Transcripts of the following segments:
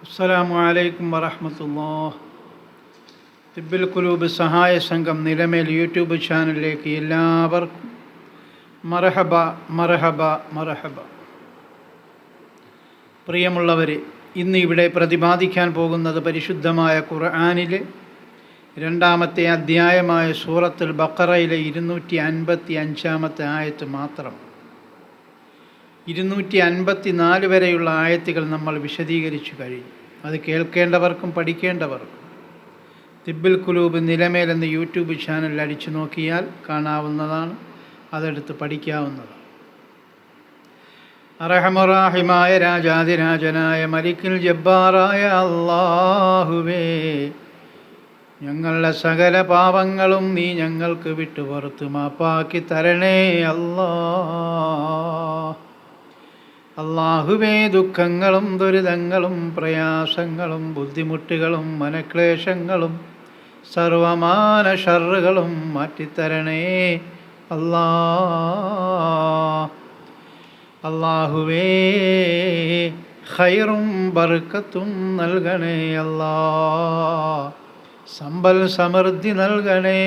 അസ്സലാമു അലൈക്കും വറഹ്മത്തുള്ളാഹി. തിബ്ബിൽ ഖുലൂബ് സഹായ സംഘം നിലമേൽ യൂട്യൂബ് ചാനലിലേക്ക് എല്ലാവർക്കും മർഹബ മർഹബ മർഹബ. പ്രിയമുള്ളവരെ, ഇന്ന് ഇവിടെ പ്രതിപാദിക്കാൻ പോകുന്നത് പരിശുദ്ധമായ ഖുർആനിലെ 2-ാമത്തെ അധ്യായമായ സൂറത്തുൽ ബഖറയിലെ 255-ാമത്തെ ആയത്ത് മാത്രം. 254 വരെയുള്ള ആയത്തുകൾ നമ്മൾ വിശദീകരിച്ചു കഴിഞ്ഞു. അത് കേൾക്കേണ്ടവർക്കും പഠിക്കേണ്ടവർക്കും തിബ്ബിൽ ഖുലൂബ് നിലമേൽ എന്ന യൂട്യൂബ് ചാനലിൽ അടിച്ചു നോക്കിയാൽ കാണാവുന്നതാണ്. അതെടുത്ത് പഠിക്കാവുന്നതാണ്. അർഹമുറാഹിമായ രാജാതിരാജനായ മലിക്കുൽ ജബ്ബാറായ അല്ലാഹുവേ, ഞങ്ങളുടെ സകല പാപങ്ങളും നീ ഞങ്ങൾക്ക് വിട്ടുപുറത്ത് മാപ്പാക്കി തരണേ അല്ലാഹുവേ, ദുഃഖങ്ങളും ദുരിതങ്ങളും പ്രയാസങ്ങളും ബുദ്ധിമുട്ടുകളും മനക്ലേശങ്ങളും സർവമാന ഷർറുകളും മാറ്റിത്തരണേ അല്ലാഹുവേ, ഖൈറും ബർക്കത്തും നൽകണേ സമ്പൽ സമൃദ്ധി നൽകണേ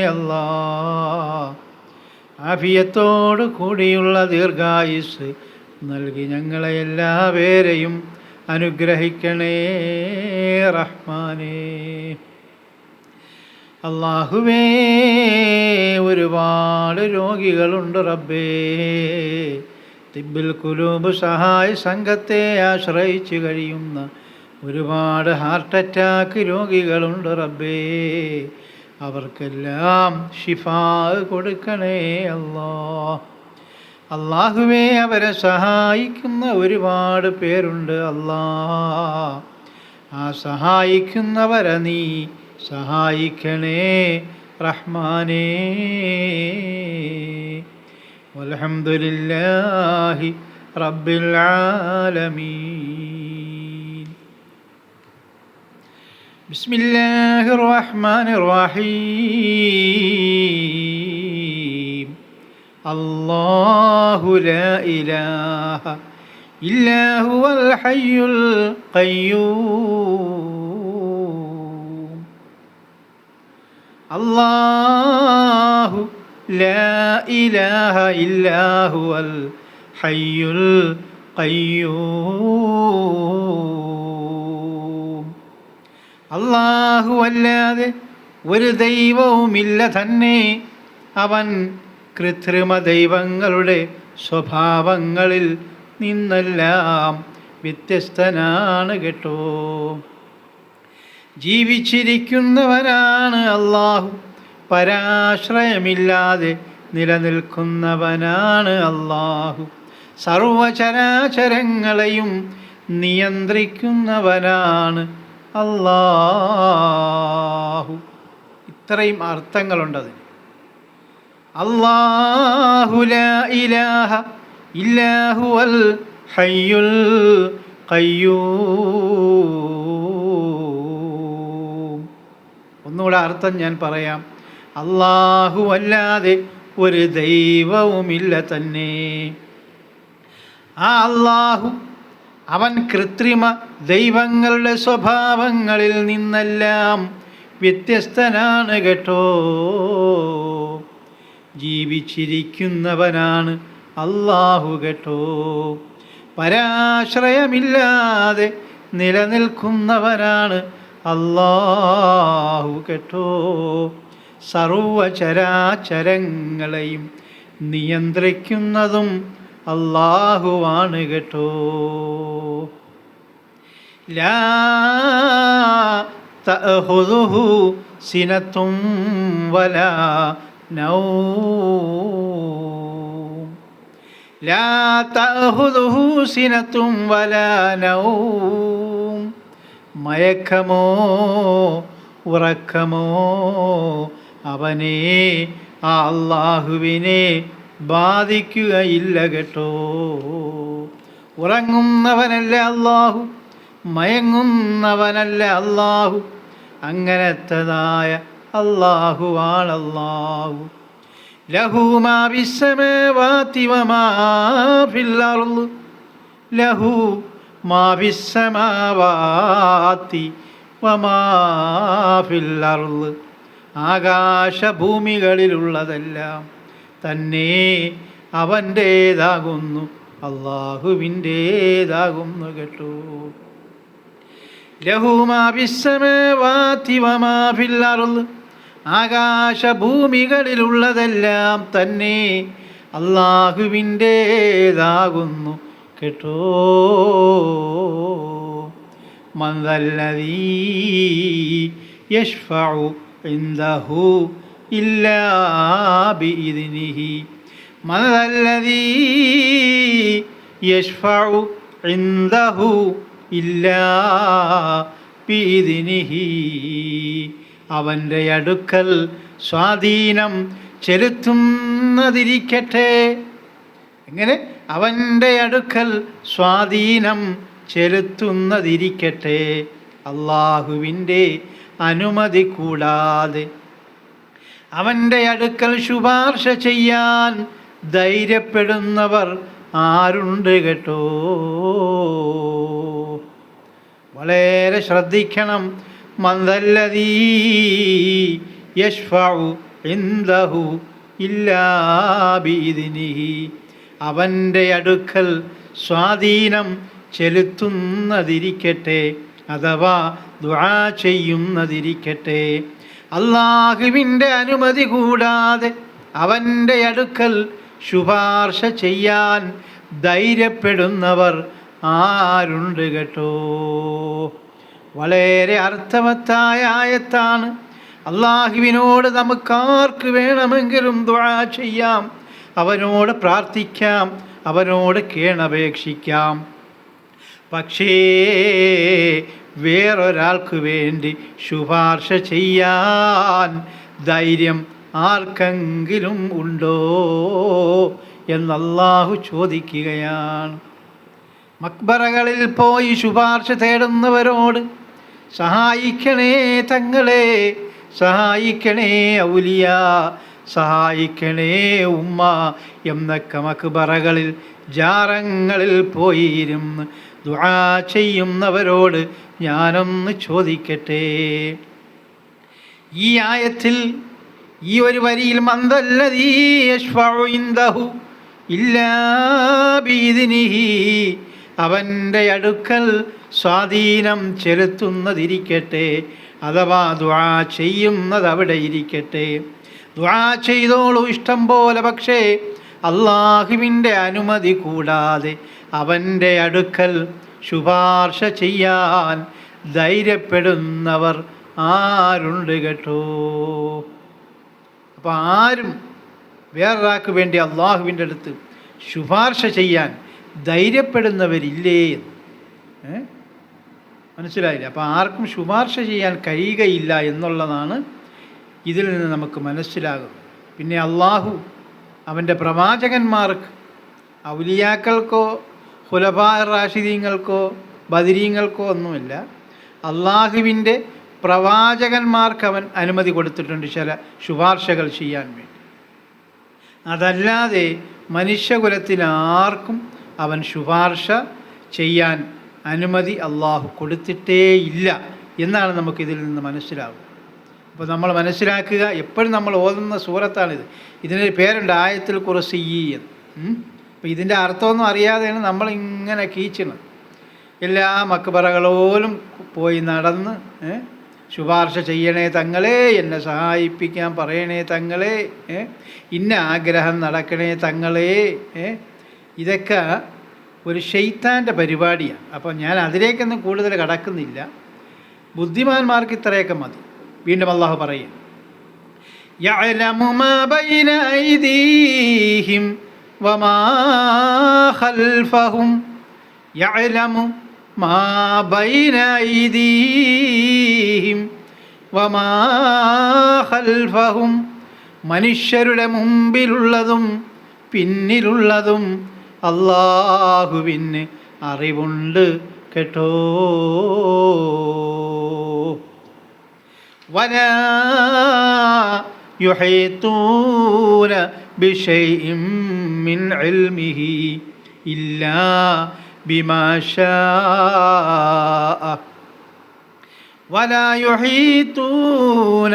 ആഫിയത്തോടു കൂടിയുള്ള ദീർഘായുസ് നൽകി ഞങ്ങളെ എല്ലാവരെയും അനുഗ്രഹിക്കണേ റഹ്മാനേ. അല്ലാഹുവേ, ഒരുപാട് രോഗികളുണ്ട് റബ്ബേ. തിബ്ബിൽ ഖുലൂബ് സഹായ സംഘത്തെ ആശ്രയിച്ച് കഴിയുന്ന ഒരുപാട് ഹാർട്ട് അറ്റാക്ക് രോഗികളുണ്ട് റബ്ബേ. അവർക്കെല്ലാം ശിഫാ കൊടുക്കണേ അല്ലാഹുവേ, അവരെ സഹായിക്കുന്ന ഒരുപാട് പേരുണ്ട് ആ സഹായിക്കുന്നവരെ നീ സഹായിക്കണേ റഹ്മാനേ. വൽഹംദുലില്ലാഹി റബ്ബിൽ ആലമീൻ. ബിസ്മില്ലാഹിർ റഹ്മാനിർ റഹീം. അല്ലാഹു ലാ ഇലാഹ ഇല്ലാ ഹുവൽ ഹയ്യുൽ ഖയ്യൂം. അല്ലാഹു ലാ ഇലാഹ ഇല്ലാ ഹുവൽ ഹയ്യുൽ ഖയ്യൂം. അല്ലാഹു അല്ലാതെ ഒരു ദൈവവുമില്ല തന്നെ. അവൻ കൃത്രിമ ദൈവങ്ങളുടെ സ്വഭാവങ്ങളിൽ നിന്നെല്ലാം വ്യത്യസ്തനാണ് കേട്ടോ. ജീവിച്ചിരിക്കുന്നവനാണ് അല്ലാഹു, പരാശ്രയമില്ലാതെ നിലനിൽക്കുന്നവനാണ് അല്ലാഹു, സർവചരാചരങ്ങളെയും നിയന്ത്രിക്കുന്നവനാണ് അല്ലാഹു. ഇത്രയും അർത്ഥങ്ങളുണ്ടതിന്. അല്ലാഹു ലാ ഇലാഹ ഇല്ലാ ഹുവൽ ഹയ്യുൽ ഖയ്യൂം. ഒന്നുകൂടെ അർത്ഥം ഞാൻ പറയാം. അല്ലാഹു അല്ലാതെ ഒരു ദൈവവുമില്ല തന്നെ. ആ അല്ലാഹു, അവൻ കൃത്രിമ ദൈവങ്ങളുടെ സ്വഭാവങ്ങളിൽ നിന്നെല്ലാം വ്യത്യസ്തനാണ് കേട്ടോ. ജീവിച്ചിരിക്കുന്നവനാണ് അല്ലാഹു കേട്ടോ. പരാശ്രയമില്ലാതെ നിലനിൽക്കുന്നവനാണ് അല്ലാഹു കേട്ടോ. സർവചരാചരങ്ങളെയും നിയന്ത്രിക്കുന്നതും അല്ലാഹുവാണ് കേട്ടോ. ലാ തഅഖുദുഹു സിനത്തും വലാ നൗം. ലാ തഅഖുദുഹു സിനത്തും വലാ നൗം. മയക്കമോ ഉറക്കമോ അവനെ, ആ അല്ലാഹുവിനെ ബാധിക്കുകയില്ല കേട്ടോ. ഉറങ്ങുന്നവനല്ല അല്ലാഹു, മയങ്ങുന്നവനല്ല അല്ലാഹു. അങ്ങനത്തതായ അല്ലാഹുവാണ് അല്ലാഹു. ലഹു മാ ഫിസ്സമാവാതി വമാ ഫിൽ അർള് ലഹു മാ ഫിസ്സമാവാതി വമാ ഫിൽ അർള്, ആകാശഭൂമികളിലുള്ളതെല്ലാം തന്നെ അവൻ്റേതാകുന്നു, അള്ളാഹുവിൻ്റേതാകുന്നു കേട്ടോ. ലഹു മാ ഫിസ്സമാവാതി വമാ ഫിൽ അർള്, ആകാശഭൂമികളിലുള്ളതെല്ലാം തന്നെ അള്ളാഹുവിൻ്റേതാകുന്നു കേട്ടോ. മൻ ദല്ലദീ യശ്ഫഉ ഇൻദഹു ഇല്ലാ ബിഇദ്നിഹി, മൻ ദല്ലദീ യശ്ഫഉ ഇൻദഹു ഇല്ലാ ബിഇദ്നിഹി, അവൻ്റെ അടുക്കൽ സ്വാധീനം ചെലുത്തുന്നതിരിക്കട്ടെ. എങ്ങനെ? അവൻ്റെ അടുക്കൽ സ്വാധീനം ചെലുത്തുന്നതിരിക്കട്ടെ, അള്ളാഹുവിൻ്റെ അനുമതി കൂടാതെ. അവൻ്റെ അടുക്കൽ ശുപാർശ ചെയ്യാൻ ധൈര്യപ്പെടുന്നവർ ആരുണ്ട് കേട്ടോ. വളരെ ശ്രദ്ധിക്കണം. മൻ ദല്ലദീ യശ്ഫഉ ഇൻദഹു ഇല്ലാ ബിഇദ്നിഹി, അവൻ്റെ അടുക്കൽ സ്വാധീനം ചെലുത്തുന്നതിരിക്കട്ടെ, അഥവാ ദുആ ചെയ്യുന്നതിരിക്കട്ടെ, അള്ളാഹുവിൻ്റെ അനുമതി കൂടാതെ അവൻ്റെ അടുക്കൽ ശുപാർശ ചെയ്യാൻ ധൈര്യപ്പെടുന്നവർ ആരുണ്ട് കേട്ടോ. വളരെ അർത്ഥവത്തായ ആയത്താണ്. അള്ളാഹുവിനോട് നമുക്കാർക്ക് വേണമെങ്കിലും ദുആ ചെയ്യാം, അവനോട് പ്രാർത്ഥിക്കാം, അവനോട് കേണപേക്ഷിക്കാം. പക്ഷേ വേറൊരാൾക്ക് വേണ്ടി ശുപാർശ ചെയ്യാൻ ധൈര്യം ആർക്കെങ്കിലും ഉണ്ടോ എന്ന് അല്ലാഹു ചോദിക്കുകയാണ്. മക്ബറകളിൽ പോയി ശുപാർശ തേടുന്നവരോട് സഹായിക്കണേ തങ്ങളെ, സഹായിക്കണേ ഔലിയ, സഹായിക്കണേ ഉമ്മ എന്നൊക്കെ മക്ബറകളിൽ ജാറങ്ങളിൽ പോയിരുന്ന് ദുആ ചെയ്യുന്നവരോട് ഞാനൊന്ന് ചോദിക്കട്ടെ. ഈ ആയത്തിൽ ഈ ഒരു വരിയിൽ മൻ ദല്ലദീ യശ്ഫഉ ഇൻദഹു ഇല്ലാ ബിഇദ്നിഹി, അവൻ്റെ അടുക്കൽ സ്വാധീനം ചെലുത്തുന്നതിരിക്കട്ടെ, അഥവാ ദുആ ചെയ്യുന്നത് അവിടെ ഇരിക്കട്ടെ. ദുആ ചെയ്തോളൂ ഇഷ്ടം പോലെ, പക്ഷേ അള്ളാഹുവിൻ്റെ അനുമതി കൂടാതെ അവൻ്റെ അടുക്കൽ ശുപാർശ ചെയ്യാൻ ധൈര്യപ്പെടുന്നവർ ആരുണ്ട് കേട്ടോ. അപ്പോൾ ആരും വേറൊരാൾക്ക് വേണ്ടി അള്ളാഹുവിൻ്റെ അടുത്ത് ശുപാർശ ചെയ്യാൻ ധൈര്യപ്പെടുന്നവരില്ലേ? മനസ്സിലായില്ല? അപ്പോൾ ആർക്കും ശുപാർശ ചെയ്യാൻ കഴിയുകയില്ല എന്നുള്ളതാണ് ഇതിൽ നിന്ന് നമുക്ക് മനസ്സിലാകും. പിന്നെ അള്ളാഹു അവൻ്റെ പ്രവാചകന്മാർക്ക്, ഔലിയാക്കൾക്കോ ഖുലഫാ റാഷിദീങ്ങൾക്കോ ബദരീങ്ങൾക്കോ ഒന്നുമില്ല, അള്ളാഹുവിൻ്റെ പ്രവാചകന്മാർക്ക് അവൻ അനുമതി കൊടുത്തിട്ടുണ്ട് ചില ശുപാർശകൾ ചെയ്യാൻ വേണ്ടി. അതല്ലാതെ മനുഷ്യകുലത്തിന് ആർക്കും അവൻ ശുപാർശ ചെയ്യാൻ അനുമതി അള്ളാഹു കൊടുത്തിട്ടേ ഇല്ല എന്നാണ് നമുക്കിതിൽ നിന്ന് മനസ്സിലാവുക. അപ്പോൾ നമ്മൾ മനസ്സിലാക്കുക, എപ്പോഴും നമ്മൾ ഓതുന്ന സൂറത്താണിത്. ഇതിനൊരു പേരുണ്ട്, ആയത്തുൽ കുർസി എന്ന്. അപ്പോൾ ഇതിൻ്റെ അർത്ഥമൊന്നും അറിയാതെയാണ് നമ്മളിങ്ങനെ കീച്ചണത്. എല്ലാ മക്ബറകളോലും പോയി നടന്ന് ശുപാർശ ചെയ്യണേ തങ്ങളെ, എന്നെ സഹായിപ്പിക്കാൻ പറയണേ തങ്ങളെ, ഇന്ന ആഗ്രഹം നടക്കണേ തങ്ങളെ. ഇതൊക്കെ ഒരു ശൈത്താൻ്റെ പരിപാടിയാണ്. അപ്പോൾ ഞാൻ അതിലേക്കൊന്നും കൂടുതൽ കടക്കുന്നില്ല. ബുദ്ധിമാന്മാർക്ക് ഇത്രയൊക്കെ മതി. വീണ്ടും അള്ളാഹു പറയും, യഅലമു മാ ബൈന ഐദീഹിം വമാ ഖൽഫഹും, യഅലമു മാ ബൈന ഐദീഹിം വമാ ഖൽഫഹും, മനുഷ്യരുടെ മുമ്പിലുള്ളതും പിന്നിലുള്ളതും അള്ളാഹുവിന് അറിവുണ്ട് കേട്ടോ. വലാ യുഹീതൂന ബിശൈഇൻ മിൻ ഇൽമിഹി ഇല്ലാ ബിമാ ശാഅ വലാ യുഹീതൂന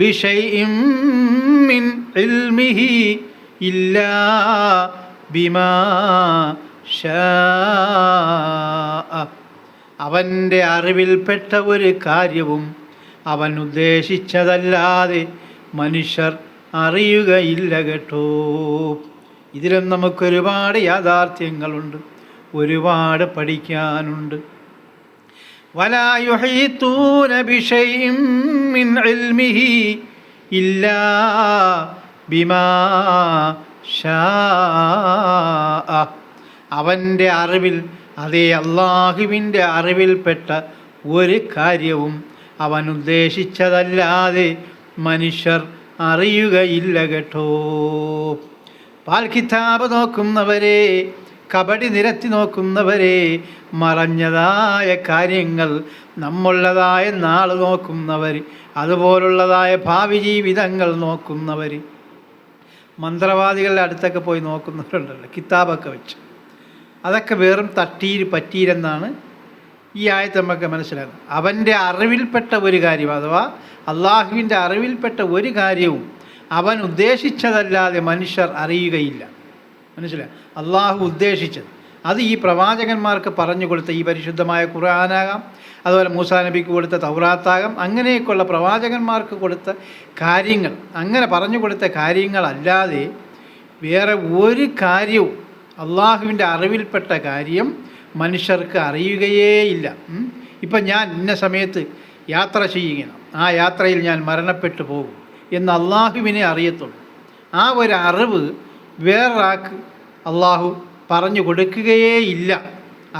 ബിശൈഇൻ മിൻ ഇൽമിഹി ഇല്ലാ ബിമാ ശാഅ. അവൻ്റെ അറിവിൽപ്പെട്ട ഒരു കാര്യവും അവൻ ഉദ്ദേശിച്ചതല്ലാതെ മനുഷ്യർ അറിയുകയില്ല കേട്ടോ. ഇതിലും നമുക്കൊരുപാട് യാഥാർത്ഥ്യങ്ങളുണ്ട്, ഒരുപാട് പഠിക്കാനുണ്ട്. വലാ യുഹീതൂന ബിശൈഇൻ മിൻ ഇൽമിഹി ഇല്ലാ ബിമാ ശാഅ. അവൻ്റെ അറിവിൽ, അതേ അള്ളാഹുവിൻ്റെ അറിവിൽപ്പെട്ട ഒരു കാര്യവും അവൻ ഉദ്ദേശിച്ചതല്ലാതെ മനുഷ്യർ അറിയുകയില്ല കേട്ടോ. പാൽ കിതാബ് നോക്കുന്നവരെ, കബഡി നിരത്തി നോക്കുന്നവരെ, മറഞ്ഞതായ കാര്യങ്ങൾ നമ്മുള്ളതായ നാൾ നോക്കുന്നവർ, അതുപോലുള്ളതായ ഭാവി ജീവിതങ്ങൾ നോക്കുന്നവർ, മന്ത്രവാദികളുടെ അടുത്തൊക്കെ പോയി നോക്കുന്നവരുണ്ടല്ലോ കിതാബൊക്കെ വെച്ച്, അതൊക്കെ വെറും തട്ടീര് പറ്റീരെന്നാണ് ഈ ആയത്ത് നമുക്ക് മനസ്സിലാകുന്നത്. അവൻ്റെ അറിവിൽപ്പെട്ട ഒരു കാര്യം, അഥവാ അള്ളാഹുവിൻ്റെ അറിവിൽപ്പെട്ട ഒരു കാര്യവും അവൻ ഉദ്ദേശിച്ചതല്ലാതെ മനുഷ്യർ അറിയുകയില്ല. മനസ്സിലായി? അള്ളാഹു ഉദ്ദേശിച്ചത് അത് ഈ പ്രവാചകന്മാർക്ക് പറഞ്ഞു കൊടുത്ത ഈ പരിശുദ്ധമായ ഖുർആനാകാം, അതുപോലെ മൂസാ നബിക്ക് കൊടുത്ത തൗറാത്താകാം, അങ്ങനെയൊക്കെയുള്ള പ്രവാചകന്മാർക്ക് കൊടുത്ത കാര്യങ്ങൾ, അങ്ങനെ പറഞ്ഞു കൊടുത്ത കാര്യങ്ങളല്ലാതെ വേറെ ഒരു കാര്യവും, അള്ളാഹുവിൻ്റെ അറിവിൽപ്പെട്ട കാര്യം മനുഷ്യർക്ക് അറിയുകയേയില്ല. ഇപ്പം ഞാൻ ഇന്ന സമയത്ത് യാത്ര ചെയ്യുകയാണ്, ആ യാത്രയിൽ ഞാൻ മരണപ്പെട്ടു പോകും എന്ന് അള്ളാഹുവിനെ അറിയത്തുള്ളൂ. ആ ഒരു അറിവ് വേറൊരാൾക്ക് അള്ളാഹു പറഞ്ഞു കൊടുക്കുകയേ ഇല്ല,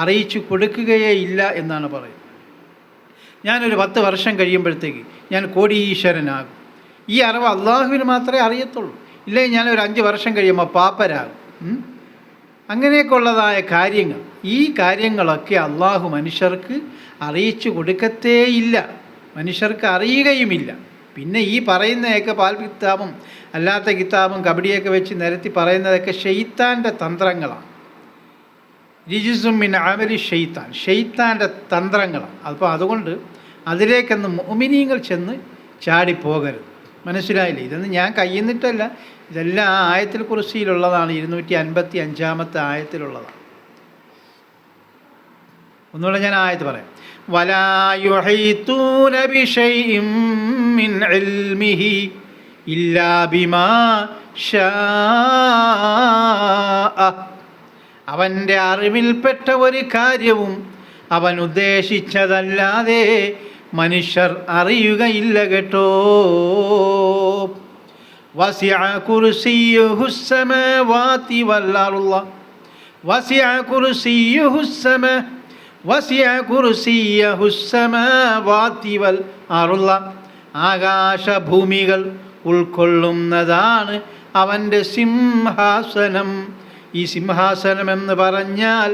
അറിയിച്ചു കൊടുക്കുകയേ ഇല്ല എന്നാണ് പറയുന്നത്. ഞാനൊരു 10 വർഷം കഴിയുമ്പോഴത്തേക്ക് ഞാൻ കോടീശ്വരനാകും, ഈ അറിവ് അള്ളാഹുവിന് മാത്രമേ അറിയത്തുള്ളൂ. ഇല്ലെങ്കിൽ ഞാനൊരു 5 വർഷം കഴിയുമ്പോൾ പാപ്പരാകും. അങ്ങനെയൊക്കെ ഉള്ളതായ കാര്യങ്ങൾ, ഈ കാര്യങ്ങളൊക്കെ അള്ളാഹു മനുഷ്യർക്ക് അറിയിച്ചു കൊടുക്കത്തേയില്ല, മനുഷ്യർക്ക് അറിയുകയുമില്ല. പിന്നെ ഈ പറയുന്നതൊക്കെ പാൽ കിതാബും അല്ലാത്ത കിതാബും കബഡിയൊക്കെ വെച്ച് നിരത്തി പറയുന്നതൊക്കെ ഷെയ്ത്താൻ്റെ തന്ത്രങ്ങളാണ്. റിജ്സും മിൻ അമലി ഷെയ്ത്താൻ, ഷെയ്ത്താൻ്റെ തന്ത്രങ്ങളാണ്. അപ്പോൾ അതുകൊണ്ട് അതിലേക്കൊന്നും മുഅ്മിനീങ്ങൾ ചെന്ന് ചാടിപ്പോകരുത്. മനസ്സിലായില്ലേ? ഇതൊന്നും ഞാൻ കയ്യുന്നിട്ടല്ല, ഇതെല്ലാം ആ ആയത്തിൽ കുർസിയിലുള്ളതാണ്, 255-ാമത്തെ ആയത്തിലുള്ളതാണ്. ഒന്നുകൂടെ ഞാൻ ആയത്ത് പറയാം. വലാ യുഹീതൂന ബിശൈഇൻ മിൻ ഇൽമിഹി ഇല്ലാ ബിമാ ശാഅ. അവൻ്റെ അറിവിൽപ്പെട്ട ഒരു കാര്യവും അവൻ ഉദ്ദേശിച്ചതല്ലാതെ മനുഷ്യർ അറിയുകയില്ല കേട്ടോ. വസിഅ കുർസിയ്യുഹുസ് സമാവാതി വൽ അർള വസിഅ കുർസിയ്യുഹുസ് സമാവാതി വൽ അർള. ആകാശഭൂമികൾ ഉൾക്കൊള്ളുന്നതാണ് അവൻ്റെ സിംഹാസനം. ഈ സിംഹാസനം എന്ന് പറഞ്ഞാൽ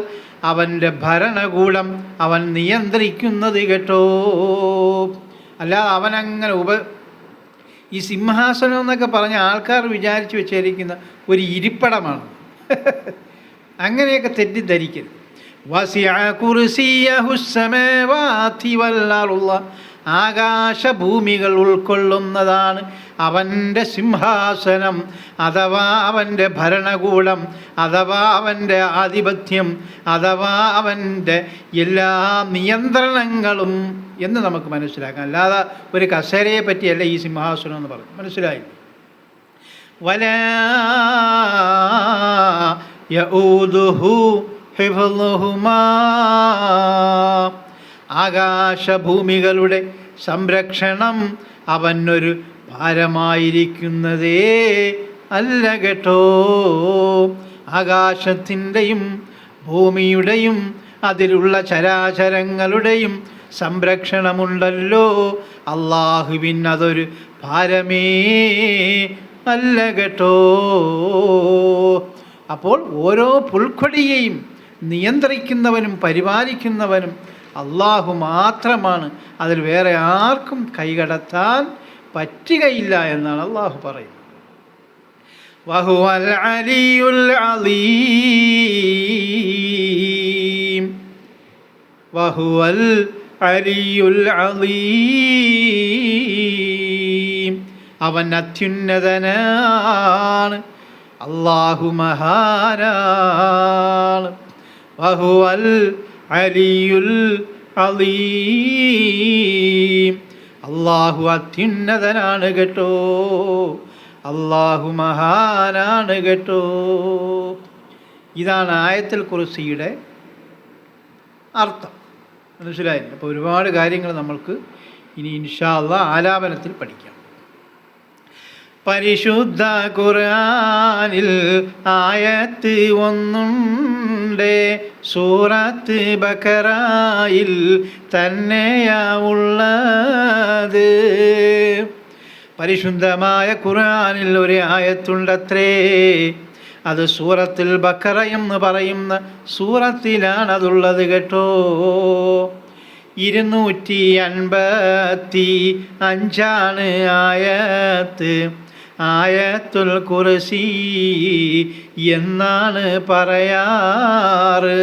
അവൻ്റെ ഭരണകൂടം, അവൻ നിയന്ത്രിക്കുന്നത് കേട്ടോ. അല്ലാതെ അവനങ്ങനെ ഈ സിംഹാസനം എന്നൊക്കെ പറഞ്ഞ ആൾക്കാർ വിചാരിച്ചു വെച്ചിരിക്കുന്ന ഒരു ഇരിപ്പിടമാണ്. അങ്ങനെയൊക്കെ തെറ്റിദ്ധരിക്കരുത്. വസിഅ കുർസിയ്യുഹുസ് സമാവാതി വൽ അർള. ആകാശഭൂമികൾ ഉൾക്കൊള്ളുന്നതാണ് അവൻ്റെ സിംഹാസനം, അഥവാ അവൻ്റെ ഭരണകൂടം, അഥവാ അവൻ്റെ ആധിപത്യം, അഥവാ അവൻ്റെ എല്ലാ നിയന്ത്രണങ്ങളും എന്ന് നമുക്ക് മനസ്സിലാക്കാം. അല്ലാതെ ഒരു കസേരയെ പറ്റിയല്ല ഈ സിംഹാസനം എന്ന് പറഞ്ഞു. മനസ്സിലായി? വലാ യഊദുഹു ഹിഫ്ളുഹുമാ. ആകാശഭൂമികളുടെ സംരക്ഷണം അവനൊരു ഭാരമായിരിക്കുന്നതേ അല്ല കേട്ടോ. ആകാശത്തിൻ്റെയും ഭൂമിയുടെയും അതിലുള്ള ചരാചരങ്ങളുടെയും സംരക്ഷണമുണ്ടല്ലോ, അള്ളാഹുവിന് അതൊരു ഭാരമേ അല്ല കേട്ടോ. അപ്പോൾ ഓരോ പുൽക്കൊടിയെയും നിയന്ത്രിക്കുന്നവനും പരിപാലിക്കുന്നവനും അള്ളാഹു മാത്രമാണ്. അതിൽ വേറെ ആർക്കും കൈകടത്താൻ പറ്റുകയില്ല എന്നാണ് അള്ളാഹു പറയുന്നത്. വഹുവൽ അലിയുൽ അലീം. വഹുവൽ അലിയുൽ അലീം. അവൻ അത്യുന്നതനാണ്, അല്ലാഹു മഹാനാണ്. വഹുവൽ അലിയുൽ അലീം. അല്ലാഹു അത്യുന്നതനാണ് കേട്ടോ, അല്ലാഹു മഹാനാണ് കേട്ടോ. ഇതാണ് ആയത്തുൽ കുർസിയുടെ അർത്ഥം. മനസ്സിലായില്ല? അപ്പോൾ ഒരുപാട് കാര്യങ്ങൾ നമ്മൾക്ക് ഇനി ഇൻഷാ അല്ലാഹ് ആലാപനത്തിൽ പഠിക്കാം. പരിശുദ്ധ ഖുർആനിൽ ആയത്ത് ഒന്നുണ്ട്, സൂറത്ത് ബഖറയിൽ തന്നെയാ ഉള്ളത്. പരിശുദ്ധമായ ഖുർആനിൽ ഒരു ആയത്തുണ്ടത്രേ, അത് സൂറത്തുൽ ബഖറ എന്ന് പറയുന്ന സൂറത്തിലാണ് അതുള്ളത് കേട്ടോ. 255 ആയത്ത്, ആയത്തുൽ കുർസി എന്നാണ് പറയാറ്.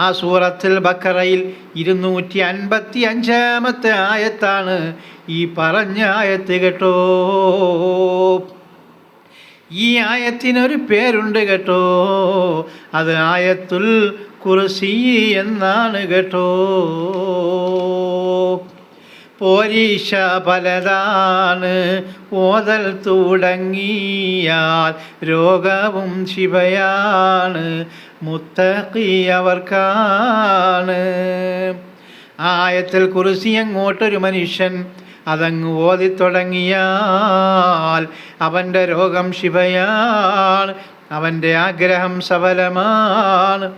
ആ സൂറത്തുൽ ബഖറയിൽ 255 ആയത്താണ് ഈ പറഞ്ഞ ആയത്ത് കേട്ടോ. ഈ ആയത്തിനൊരു പേരുണ്ട് കേട്ടോ, അത് ആയത്തുൽ കുർസി എന്നാണ് കേട്ടോ. പോരീഷ പലതാണ്, ഓതൽ തുടങ്ങിയാൽ രോഗവും ശിവയാണ്, മുത്തഖി അവർക്കാണ്. ആയത്തുൽ കുർസി അങ്ങോട്ടൊരു മനുഷ്യൻ അതങ്ങ് ഓതിത്തുടങ്ങിയാൽ അവൻ്റെ രോഗം ശിവയാണ്, അവൻ്റെ ആഗ്രഹം സഫലമാണ്,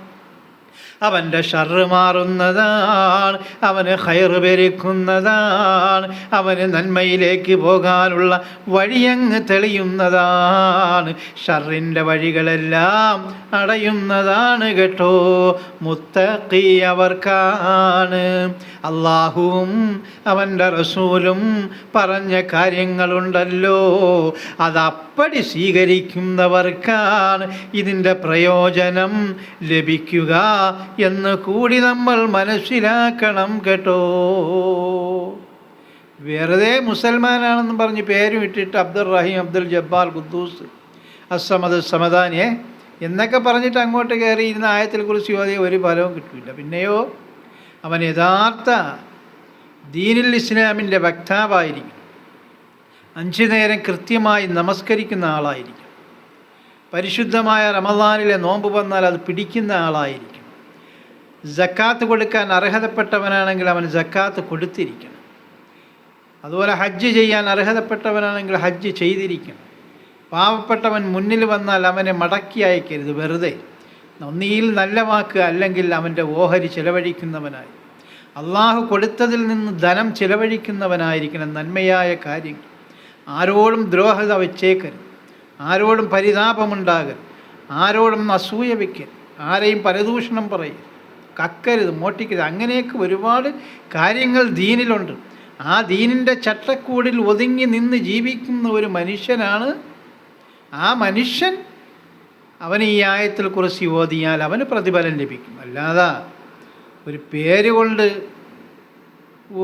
അവൻ്റെ ഷർറ് മാറുന്നതാണ്, അവന് ഖൈർ പെരുക്കുന്നതാണ്, അവന് നന്മയിലേക്ക് പോകാനുള്ള വഴിയങ്ങ് തെളിയുന്നതാണ്, ഷർറിൻ്റെ വഴികളെല്ലാം അടയുന്നതാണ് കേട്ടോ. മുത്തഖി അവർക്കാണ്. അല്ലാഹുവും അവൻ്റെ റസൂലും പറഞ്ഞ കാര്യങ്ങളുണ്ടല്ലോ, അതപ്പടി സ്വീകരിക്കുന്നവർക്കാണ് ഇതിൻ്റെ പ്രയോജനം ലഭിക്കുക എന്ന് കൂടി നമ്മൾ മനസ്സിലാക്കണം കേട്ടോ. വെറുതെ മുസൽമാനാണെന്ന് പറഞ്ഞ് പേരും ഇട്ടിട്ട് അബ്ദുൾ റഹീം, അബ്ദുൽ ജബ്ബാർ, ഖുദ്ദൂസ്, അസ്സമദ്, സമദാനിയെ എന്നൊക്കെ പറഞ്ഞിട്ട് അങ്ങോട്ട് കയറിയിരുന്ന ആയത്തുൽ കുർസി ഓതിയ ഒരു ഫലവും കിട്ടില്ല. പിന്നെയോ അവൻ യഥാർത്ഥ ദീനുൽ ഇസ്ലാമിൻ്റെ വക്താവായിരിക്കും, 5 നേരം കൃത്യമായി നമസ്കരിക്കുന്ന ആളായിരിക്കും, പരിശുദ്ധമായ റമദാനിലെ നോമ്പ് വന്നാൽ അത് പിടിക്കുന്ന ആളായിരിക്കും, സക്കാത്ത് കൊടുക്കാൻ അർഹതപ്പെട്ടവനാണെങ്കിൽ അവൻ സക്കാത്ത് കൊടുത്തിരിക്കണം, അതുപോലെ ഹജ്ജ് ചെയ്യാൻ അർഹതപ്പെട്ടവനാണെങ്കിൽ ഹജ്ജ് ചെയ്തിരിക്കണം. പാവപ്പെട്ടവൻ മുന്നിൽ വന്നാൽ അവനെ മടക്കി അയക്കരുത്, വെറുതെ ഒന്നിയിൽ നല്ല വാക്ക് അല്ലെങ്കിൽ അവൻ്റെ ഓഹരി ചിലവഴിക്കുന്നവനായി, അള്ളാഹു കൊടുത്തതിൽ നിന്ന് ധനം ചിലവഴിക്കുന്നവനായിരിക്കണം. നന്മയായ കാര്യങ്ങൾ, ആരോടും ദ്രോഹത വെച്ചേക്കരുത്, ആരോടും പരിതാപമുണ്ടാകരുത്, ആരോടും അസൂയ വയ്ക്കരുത്, ആരെയും പരദൂഷണം പറയരുത്, കക്കരുത്, മോട്ടിക്കരുത്. അങ്ങനെയൊക്കെ ഒരുപാട് കാര്യങ്ങൾ ദീനിലുണ്ട്. ആ ദീനിൻ്റെ ചട്ടക്കൂടിൽ ഒതുങ്ങി നിന്ന് ജീവിക്കുന്ന ഒരു മനുഷ്യനാണ് ആ മനുഷ്യൻ. അവന് ഈ ആയത്തുൽ കുർസി ഓതിയാൽ അവന് പ്രതിഫലം ലഭിക്കും. അല്ലാതെ ഒരു പേര് കൊണ്ട്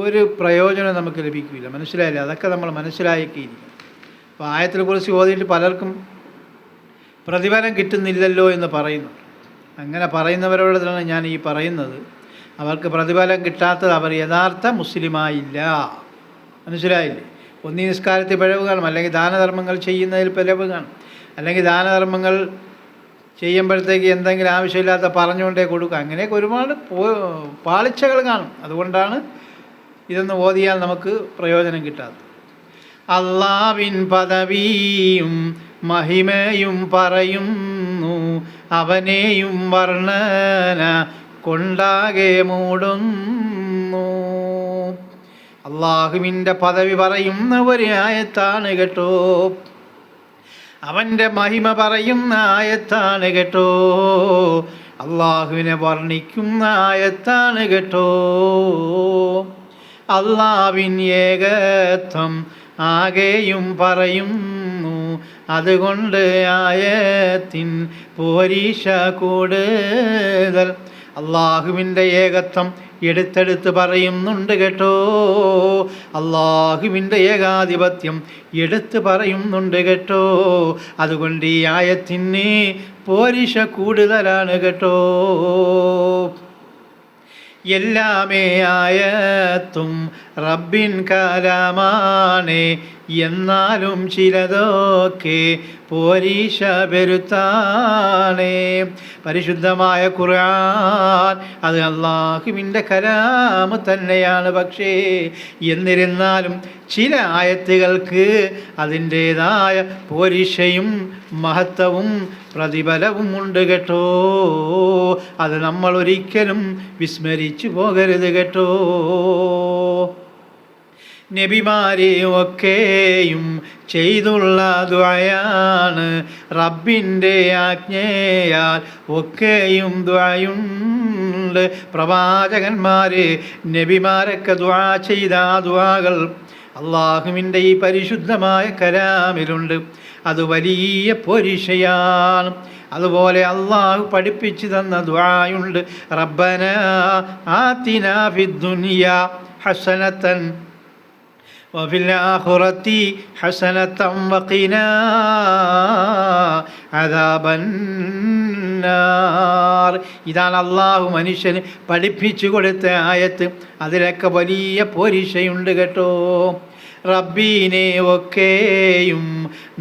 ഒരു പ്രയോജനം നമുക്ക് ലഭിക്കില്ല. മനസ്സിലായില്ലേ? അതൊക്കെ നമ്മൾ മനസ്സിലാക്കിയിരിക്കും. അപ്പോൾ ആയത്തുൽ കുർസി ഓതിയിട്ട് പലർക്കും പ്രതിഫലം കിട്ടുന്നില്ലല്ലോ എന്ന് പറയുന്നു. അങ്ങനെ പറയുന്നവരോടാണ് ഞാൻ ഈ പറയുന്നത്. അവർക്ക് പ്രതിഫലം കിട്ടാത്തത് അവർ യഥാർത്ഥ മുസ്ലിമായില്ല. മനസ്സിലായില്ലേ? ഒന്നീ നിസ്കാരത്തിൽ പിഴവ് കാണും, അല്ലെങ്കിൽ ദാനധർമ്മങ്ങൾ ചെയ്യുന്നതിൽ പിഴവ് കാണും, അല്ലെങ്കിൽ ദാനധർമ്മങ്ങൾ ചെയ്യുമ്പോഴത്തേക്ക് എന്തെങ്കിലും ആവശ്യമില്ലാത്ത പറഞ്ഞുകൊണ്ടേ കൊടുക്കുക. അങ്ങനെയൊക്കെ ഒരുപാട് പാളിച്ചകൾ കാണും. അതുകൊണ്ടാണ് ഇതൊന്ന് ഓതിയാൽ നമുക്ക് പ്രയോജനം കിട്ടാത്തത്. അല്ലാഹുവിൻ പദവിയും മഹിമയും പറയുന്നു, അവനെയും വർണ്ണന കൊണ്ടാകെ മൂടുന്നു. അള്ളാഹുവിൻ്റെ പദവി പറയുന്ന ഒരു ആയത്താണ് കേട്ടോ, അവൻ്റെ മഹിമ പറയുന്ന ആയത്താണ് കേട്ടോ, അള്ളാഹുവിനെ വർണ്ണിക്കുന്ന ആയത്താണ് കേട്ടോ. അള്ളാഹുവിൻ ഏകത്വം ആകെയും പറയുന്നു, അതുകൊണ്ട് ആയത്തിൻ പോരീഷ കൂടുതൽ. അള്ളാഹുവിൻ്റെ ഏകത്വം എടുത്തെടുത്ത് പറയുന്നുണ്ട് കേട്ടോ. അള്ളാഹുവിൻ്റെ ഏകാധിപത്യം എടുത്ത് പറയുന്നുണ്ട് കേട്ടോ. അതുകൊണ്ട് ഈ ആയത്തിന് പോരിശ കൂടുതലാണ് കേട്ടോ. എല്ലാമേ ആയത്തും റബ്ബിൻ കലാമാണ്, എന്നാലും ചിലതൊക്കെ പോരീശ പെരുത്താണ്. പരിശുദ്ധമായ ഖുർആൻ അത് അല്ലാഹുവിൻ്റെ കലാമ് തന്നെയാണ്. പക്ഷേ എന്നിരുന്നാലും ചില ആയത്തുകൾക്ക് അതിൻ്റേതായ പോരീശയും മഹത്വവും പ്രതിഫലവും ഉണ്ട് കേട്ടോ. അത് നമ്മൾ ഒരിക്കലും വിസ്മരിച്ചു പോകരുത് കേട്ടോ. നബിമാരെ ഒക്കെയും ചെയ്തുള്ള ദുആയാണ്, റബ്ബിൻ്റെ ആജ്ഞയാൽ ഒക്കെയും ദുആയുണ്ട്. പ്രവാചകന്മാര് നബിമാരൊക്കെ ദുആ ചെയ്ത ദുആകൾ അള്ളാഹുവിൻ്റെ ഈ പരിശുദ്ധമായ കലാമിലുണ്ട്. അത് വലിയ പോരിശയാണ്. അതുപോലെ അള്ളാഹു പഠിപ്പിച്ചു തന്ന ദുആയുണ്ട്. റബ്ബനാ ആതിനാ ഫിദ്ദുനിയാ ഹസനതൻ വഫിൽ ആഖിറതി ഹസനതൻ വഖിനാ അദാബന്നാർ. ഇതാണ് അള്ളാഹു മനുഷ്യന് പഠിപ്പിച്ചു കൊടുത്ത ആയത്ത്. അതിലൊക്കെ വലിയ പോരിശയുണ്ട് കേട്ടോ. റബ്ബീനെ ഒക്കെയും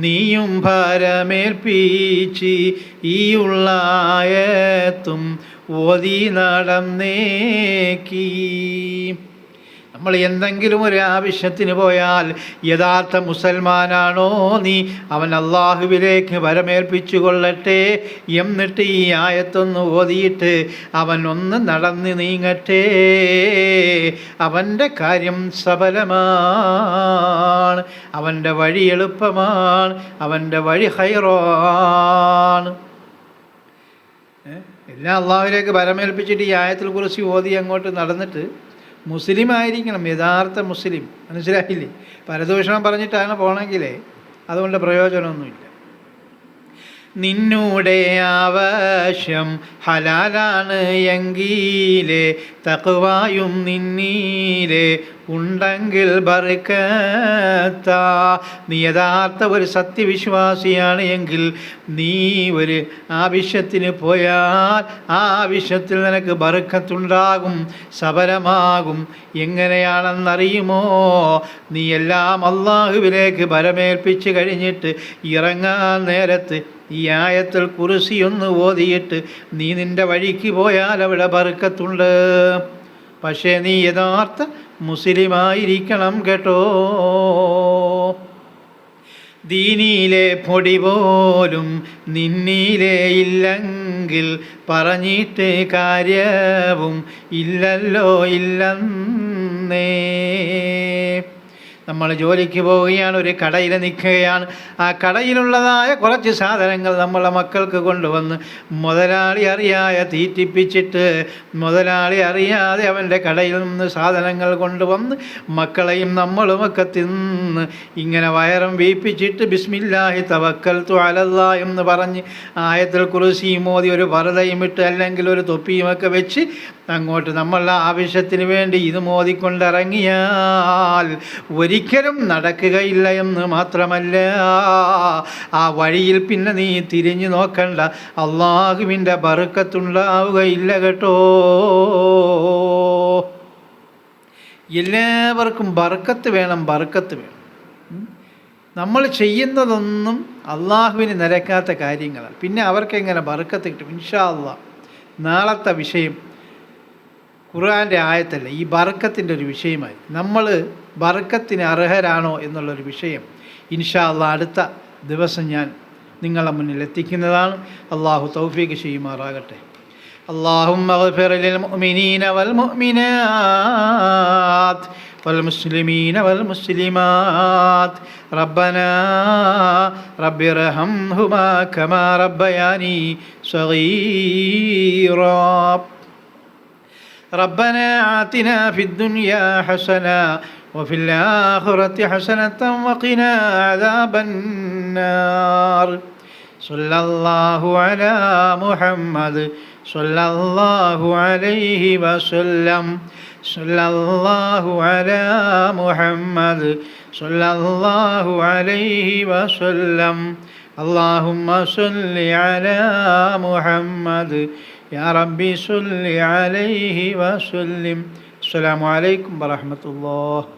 നീയും ഭാരമേൽപ്പിച്ച് ഈ ഉള്ള ആയത്തും ഓതി നടന്നേക്കി. നമ്മൾ എന്തെങ്കിലും ഒരു ആവശ്യത്തിന് പോയാൽ യഥാർത്ഥ മുസൽമാനാണോ നീ, അവൻ അള്ളാഹുവിലേക്ക് വരമേൽപ്പിച്ചു കൊള്ളട്ടെ. എന്നിട്ട് ഈ ആയത്തൊന്ന് ഓതിയിട്ട് അവൻ ഒന്ന് നടന്ന് നീങ്ങട്ടെ. അവൻ്റെ കാര്യം സഫലമാണ്, അവൻ്റെ വഴി എളുപ്പമാണ്, അവൻ്റെ വഴി ഖൈറാണ്. എല്ലാം അള്ളാഹുവിലേക്ക് വരമേൽപ്പിച്ചിട്ട് ഈ ആയത്തിൽ കുറിച്ച് ഓതി അങ്ങോട്ട് നടന്നിട്ട് മുസ്ലിം ആയിരിക്കണം, യഥാർത്ഥ മുസ്ലിം. മനസ്സിലായില്ലേ? പരദൂഷണം പറഞ്ഞിട്ടാണ് പോകണമെങ്കിലേ അതുകൊണ്ട് പ്രയോജനമൊന്നുമില്ല. നിന്നൂടെ ആവശ്യം ഹലാലാണ് എങ്കിലേ തഖ്വായും നിന്നീലേ ഉണ്ടെങ്കിൽ ബർക്കത്താ. നീ യഥാർത്ഥ ഒരു സത്യവിശ്വാസിയാണ് എങ്കിൽ നീ ഒരു ആവശ്യത്തിന് പോയാൽ ആ ആവശ്യത്തിൽ നിനക്ക് ബർക്കത്തുണ്ടാകും, സഫലമാകും. എങ്ങനെയാണെന്നറിയുമോ? നീ എല്ലാം അള്ളാഹുവിലേക്ക് ബരമേൽപ്പിച്ച് കഴിഞ്ഞിട്ട് ഇറങ്ങാൻ നേരത്ത് ഈ ആയത്തുൽ കുർസി ഒന്ന് ഓതിയിട്ട് നീ നിൻ്റെ വഴിക്ക് പോയാൽ അവിടെ ബർക്കത്തുണ്ട്. പക്ഷേ നീ യഥാർത്ഥ മുസ്ലിമായിരിക്കണം കേട്ടോ. ദീനിയിലെ പൊടി പോലും നിന്നിലേ ഇല്ലെങ്കിൽ പറഞ്ഞിട്ട് കാര്യവും ഇല്ലല്ലോ ഇല്ലെന്നേ. നമ്മൾ ജോലിക്ക് പോവുകയാണ്, ഒരു കടയിൽ നിൽക്കുകയാണ്. ആ കടയിലുള്ളതായ കുറച്ച് സാധനങ്ങൾ നമ്മളെ മക്കൾക്ക് കൊണ്ടുവന്ന് മുതലാളി അറിയാതെ തീറ്റിപ്പിച്ചിട്ട് മുതലാളി അറിയാതെ അവൻ്റെ കടയിൽ നിന്ന് സാധനങ്ങൾ കൊണ്ടുവന്ന് മക്കളെയും നമ്മളുമൊക്കെ തിന്ന് ഇങ്ങനെ വയറും വീപ്പിച്ചിട്ട് ബിസ്മില്ലാഹി തവക്കൽതു അലല്ലാഹ് എന്ന് പറഞ്ഞ് ആയത്തുൽ കുർസി മോദി ഒരു പർദയും ഇട്ട് അല്ലെങ്കിൽ ഒരു തൊപ്പിയുമൊക്കെ വെച്ച് അങ്ങോട്ട് നമ്മളുടെ ആവശ്യത്തിന് വേണ്ടി ഇത് മോദിക്കൊണ്ടിറങ്ങിയാൽ ഒരിക്കലും നടക്കുകയില്ല എന്ന് മാത്രമല്ല, ആ വഴിയിൽ പിന്നെ നീ തിരിഞ്ഞു നോക്കണ്ട, അള്ളാഹുവിൻ്റെ ബർക്കത്തുണ്ടാവുകയില്ല കേട്ടോ. എല്ലാവർക്കും ബർക്കത്ത് വേണം, ബർക്കത്ത് വേണം. നമ്മൾ ചെയ്യുന്നതൊന്നും അള്ളാഹുവിന് നിരക്കാത്ത കാര്യങ്ങളാണ്. പിന്നെ അവർക്കെങ്ങനെ ബർക്കത്ത് കിട്ടും? ഇൻഷാ അള്ളാഹ് നാളത്തെ വിഷയം ഖുർആൻ്റെ ആയത്തല്ല, ഈ ബർക്കത്തിൻ്റെ ഒരു വിഷയമായി. നമ്മൾ ബർക്കത്തിന് അർഹരാണോ എന്നുള്ളൊരു വിഷയം ഇൻഷാ അള്ളാഹ് അടുത്ത ദിവസം ഞാൻ നിങ്ങളുടെ മുന്നിൽ എത്തിക്കുന്നതാണ്. അള്ളാഹു തൗഫീഖ് ചെയ്യുമാറാകട്ടെ. اللهم اغفر للمؤمنين والمؤمنات والمسلمين والمسلمات ربنا رب ارحمهما كما ربياني صغيرا ربنا آتنا في الدنيا حسنة وفي الآخرة حسنة وقنا عذاب النار صلى الله على محمد സ്വല്ലല്ലാഹു അലൈഹി വസല്ലം. സ്വല്ലല്ലാഹു അലാ മുഹമ്മദ് സ്വല്ലല്ലാഹു അലൈഹി വസല്ലം. അല്ലാഹുമ്മ സ്വല്ലി അലാ മുഹമ്മദ് യാ റബ്ബി സ്വല്ലി അലൈഹി വസല്ലം. അസ്സലാമു അലൈക്കും വറഹ്മത്തുള്ളാഹി.